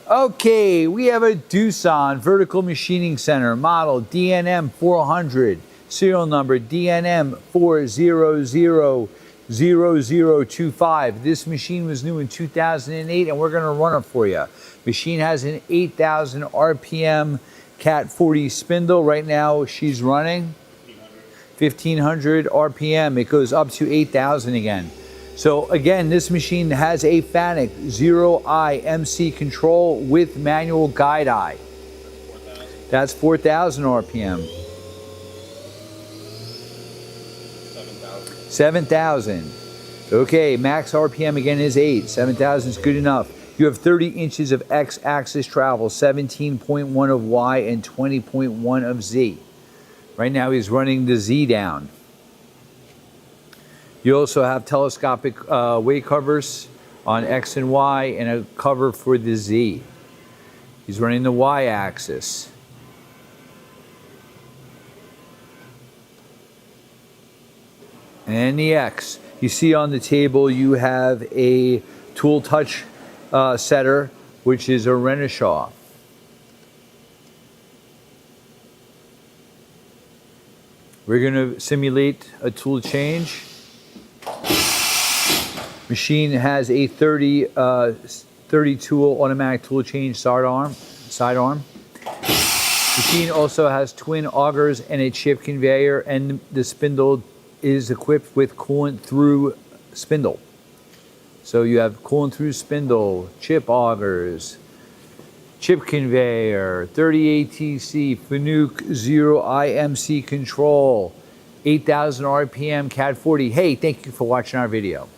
Okay, we have a Doosan Vertical Machining Center, model DNM400, serial number DNM4000025. This machine was new in 2008 and we're going to run it for you. Machine has an 8,000 RPM Cat 40 spindle. Right now she's running 1,500 RPM. It goes up to 8,000 again. So again, this machine has a FANUC 0i MC control with manual guide eye. That's 4,000 RPM. 7,000. Okay, max RPM again is 8. 7,000 is good enough. You have 30 inches of X-axis travel, 17.1 of Y and 20.1 of Z. Right now he's running the Z down. You also have telescopic weight covers on X and Y and a cover for the Z. He's running the Y axis. And the X. You see on the table you have a tool touch setter, which is a Renishaw. We're going to simulate a tool change. Machine has a 30 tool automatic tool change sidearm. Machine also has twin augers and a chip conveyor, and the spindle is equipped with coolant through spindle. So you have coolant through spindle, chip augers, chip conveyor, 30 ATC, FANUC 0i MC control, 8,000 RPM Cat 40. Hey, thank you for watching our video.